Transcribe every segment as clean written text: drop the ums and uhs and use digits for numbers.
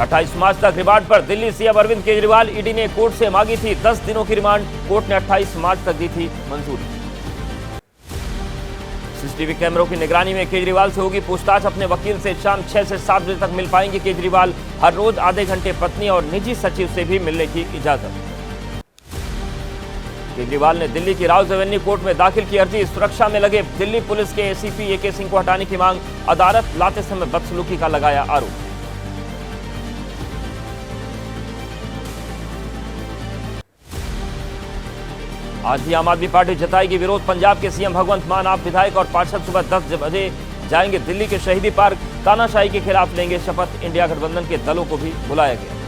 28 मार्च तक रिमांड पर Delhi CM Arvind Kejriwal. ED ने कोर्ट से मांगी थी 10 दिनों की रिमांड, कोर्ट ने 28 मार्च तक दी थी मंजूरी। सीसीटीवी कैमरों की निगरानी में केजरीवाल से होगी पूछताछ। अपने वकील से शाम 6 से 7 बजे तक मिल पाएंगे केजरीवाल। हर रोज आधे घंटे पत्नी और निजी सचिव से भी मिलने की इजाजत। केजरीवाल ने दिल्ली की राउज एवेन्यू कोर्ट में दाखिल की अर्जी। सुरक्षा में लगे दिल्ली पुलिस के एसीपी एके सिंह को हटाने की मांग। अदालत लाते समय बदसलूकी का लगाया आरोप। आज भी आम आदमी पार्टी जताएगी विरोध। पंजाब के सीएम भगवंत मान, आप विधायक और पार्षद सुबह 10 बजे जाएंगे दिल्ली के शहीदी पार्क। तानाशाही के खिलाफ लेंगे शपथ। इंडिया गठबंधन के दलों को भी बुलाया गया।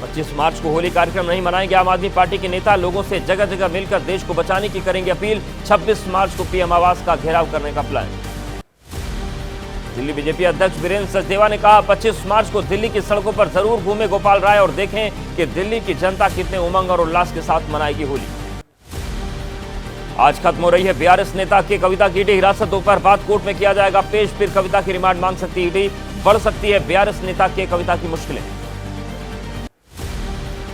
25 मार्च को होली कार्यक्रम नहीं मनाएंगे आम आदमी पार्टी के नेता। लोगों से जगह जगह मिलकर देश को बचाने की करेंगे अपील। 26 मार्च को पीएम आवास का घेराव करने का प्लान। दिल्ली बीजेपी अध्यक्ष वीरेंद्र सचदेवा ने कहा 25 मार्च को दिल्ली की सड़कों पर जरूर घूमे गोपाल राय और देखें कि दिल्ली की जनता कितने उमंग और उल्लास के साथ मनाएगी होली। आज खत्म हो रही है बीआरएस नेता के कविता की ईडी हिरासत। दोपहर बाद कोर्ट में किया जाएगा पेश। फिर कविता की रिमांड मांग सकती ईडी। बढ़ सकती है बीआरएस नेता के कविता की मुश्किलें।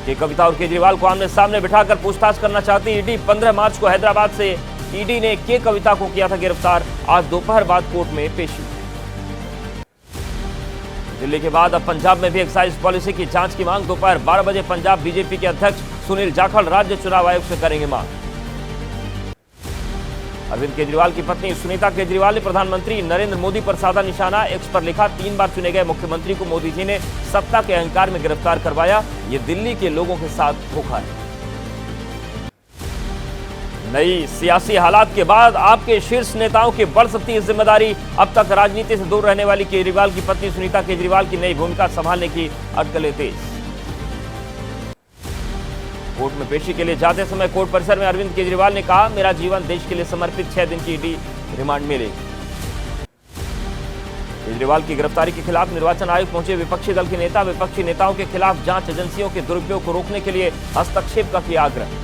के कविता और केजरीवाल को आमने सामने बिठाकर पूछताछ करना चाहती ईडी। 15 मार्च को हैदराबाद से ईडी ने के कविता को किया था गिरफ्तार। आज दोपहर बाद कोर्ट में पेशी। दिल्ली के बाद अब पंजाब में भी एक्साइज पॉलिसी की जांच की मांग। दोपहर 12 बजे पंजाब बीजेपी के अध्यक्ष सुनील जाखड़ राज्य चुनाव आयोग से करेंगे मांग। अरविंद केजरीवाल की पत्नी सुनीता केजरीवाल ने प्रधानमंत्री नरेंद्र मोदी पर साधा निशाना। एक्स पर लिखा 3 बार चुने गए मुख्यमंत्री को मोदी जी ने सत्ता के अहंकार में गिरफ्तार करवाया। ये दिल्ली के लोगों के साथ धोखा है। नई सियासी हालात के बाद आपके शीर्ष नेताओं की बढ़ सकती है जिम्मेदारी। अब तक राजनीति से दूर रहने वाली केजरीवाल की पत्नी सुनीता केजरीवाल की नई भूमिका संभालने की अटकलें तेज। कोर्ट में पेशी के लिए जाते समय कोर्ट परिसर में अरविंद केजरीवाल ने कहा मेरा जीवन देश के लिए समर्पित। 6 दिन की ईडी रिमांड मिलेगी। केजरीवाल की गिरफ्तारी के खिलाफ निर्वाचन आयोग पहुंचे विपक्षी दल के नेता। विपक्षी नेताओं के खिलाफ जांच एजेंसियों के दुरुपयोग को रोकने के लिए हस्तक्षेप का किया आग्रह।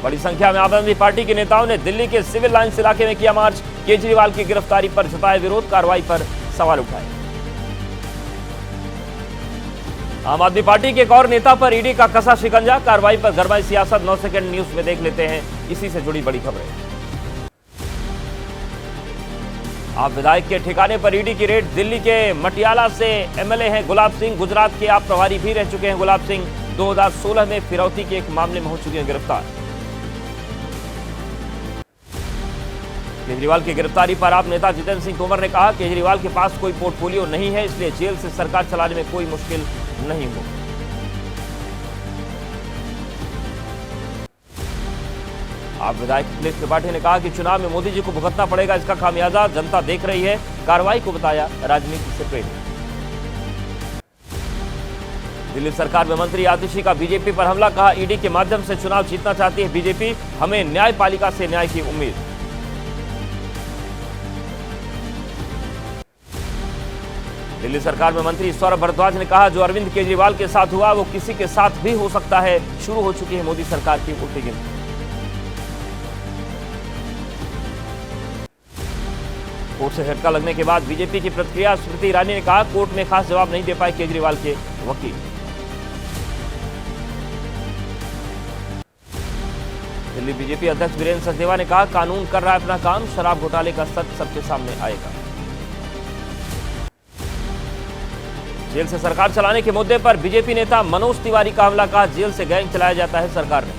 बड़ी संख्या में आम आदमी पार्टी के नेताओं ने दिल्ली के सिविल लाइंस इलाके में किया मार्च। केजरीवाल की गिरफ्तारी पर जताया विरोध, कार्रवाई पर सवाल उठाए। आम आदमी पार्टी के एक और नेता पर ईडी का कसा शिकंजा। कार्रवाई पर गरमाई सियासत। 9 सेकंड न्यूज में देख लेते हैं इसी से जुड़ी बड़ी खबरें। आप विधायक के ठिकाने पर ईडी की रेड। दिल्ली के मटियाला से एमएलए हैं गुलाब सिंह। गुजरात के आप प्रभारी भी रह चुके हैं गुलाब सिंह। 2016 में फिरौती के एक मामले में हो चुके हैं गिरफ्तार। केजरीवाल की गिरफ्तारी पर आप नेता जितेंद्र सिंह तोमर ने कहा केजरीवाल के पास कोई पोर्टफोलियो नहीं है, इसलिए जेल से सरकार चलाने में कोई मुश्किल नहीं हो। आप विधायक अखिलेश त्रिपाठी ने कहा कि चुनाव में मोदी जी को भुगतना पड़ेगा, इसका खामियाजा जनता देख रही है। कार्रवाई को बताया राजनीति से प्रेरित। दिल्ली सरकार में मंत्री आतिशी का बीजेपी पर हमला। कहा ईडी के माध्यम से चुनाव जीतना चाहती है बीजेपी, हमें न्यायपालिका से न्याय की उम्मीद। दिल्ली सरकार में मंत्री सौरभ भारद्वाज ने कहा जो अरविंद केजरीवाल के साथ हुआ वो किसी के साथ भी हो सकता है। शुरू हो चुकी है मोदी सरकार की उल्टी गिनती। कोर्ट से झटका लगने के बाद बीजेपी की प्रतिक्रिया। स्मृति ईरानी ने कहा कोर्ट में खास जवाब नहीं दे पाए केजरीवाल के वकील। दिल्ली बीजेपी अध्यक्ष वीरेंद्र सचदेवा ने कहा कानून कर रहा है अपना काम, शराब घोटाले का सच सबके सामने आएगा। जेल से सरकार चलाने के मुद्दे पर बीजेपी नेता मनोज तिवारी का हमला। कहा जेल से गैंग चलाया जाता है सरकार ने।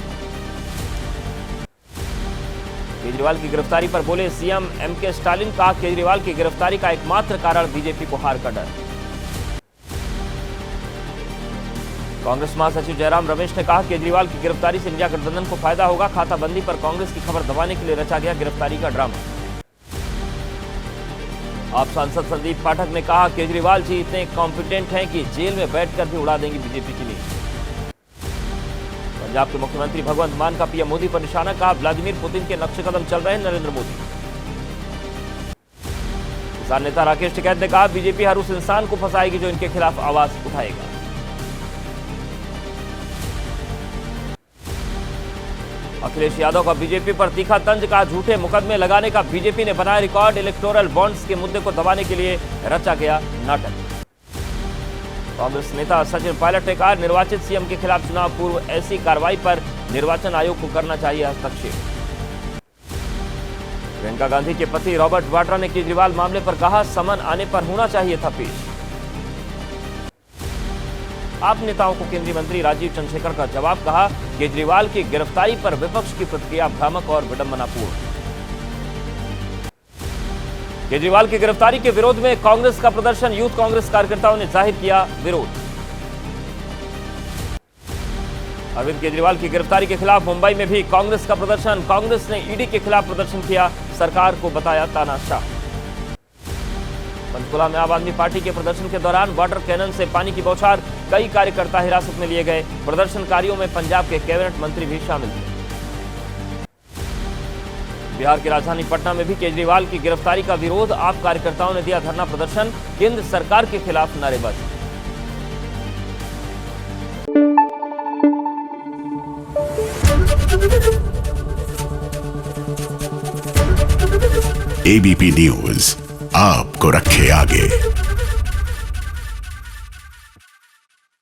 केजरीवाल की गिरफ्तारी पर बोले सीएम एमके स्टालिन। कहा केजरीवाल की गिरफ्तारी का एकमात्र कारण बीजेपी को हार का डर। कांग्रेस महासचिव जयराम रमेश ने कहा केजरीवाल की गिरफ्तारी से इंडिया गठबंधन को फायदा होगा। खाताबंदी पर कांग्रेस की खबर दबाने के लिए रचा गया गिरफ्तारी का ड्रामा। आप सांसद संदीप पाठक ने कहा केजरीवाल जी इतने कॉम्पिटेंट हैं कि जेल में बैठकर भी उड़ा देंगे बीजेपी की नींद। पंजाब के मुख्यमंत्री भगवंत मान का पीएम मोदी पर निशाना। कहा व्लादिमीर पुतिन के नक्शे कदम चल रहे हैं नरेंद्र मोदी। किसान नेता राकेश टिकैत ने कहा बीजेपी हर उस इंसान को फंसाएगी जो इनके खिलाफ आवाज उठाएगा। अखिलेश यादव का बीजेपी पर तीखा तंज, कहा झूठे मुकदमे लगाने का बीजेपी ने बनाया रिकॉर्ड, इलेक्टोरल बॉन्ड्स के मुद्दे को दबाने के लिए रचा गया नाटक। कांग्रेस नेता सचिन पायलट ने कहा निर्वाचित सीएम के खिलाफ चुनाव पूर्व ऐसी कार्रवाई पर निर्वाचन आयोग को करना चाहिए हस्तक्षेप। प्रियंका गांधी के पति रॉबर्ट वाड्रा ने केजरीवाल मामले पर कहा समन आने पर होना चाहिए था पेश। आप नेताओं को केंद्रीय मंत्री राजीव चंद्रशेखर का जवाब, कहा केजरीवाल की गिरफ्तारी पर विपक्ष की प्रतिक्रिया भ्रामक और विडंबनापूर्ण। केजरीवाल की गिरफ्तारी के विरोध में कांग्रेस का प्रदर्शन, यूथ कांग्रेस कार्यकर्ताओं ने जाहिर किया विरोध। अरविंद केजरीवाल की गिरफ्तारी के खिलाफ मुंबई में भी कांग्रेस का प्रदर्शन, कांग्रेस ने ईडी के खिलाफ प्रदर्शन किया, सरकार को बताया तानाशाह। पंचकुला में आम आदमी पार्टी के प्रदर्शन के दौरान वाटर कैनन से पानी की बौछार, कई कार्यकर्ता हिरासत में लिए गए, प्रदर्शनकारियों में पंजाब के कैबिनेट मंत्री भी शामिल थे। बिहार की राजधानी पटना में भी केजरीवाल की गिरफ्तारी का विरोध, आप कार्यकर्ताओं ने दिया धरना प्रदर्शन, केंद्र सरकार के खिलाफ नारेबाजी। एबीपी न्यूज आपको रखे आगे।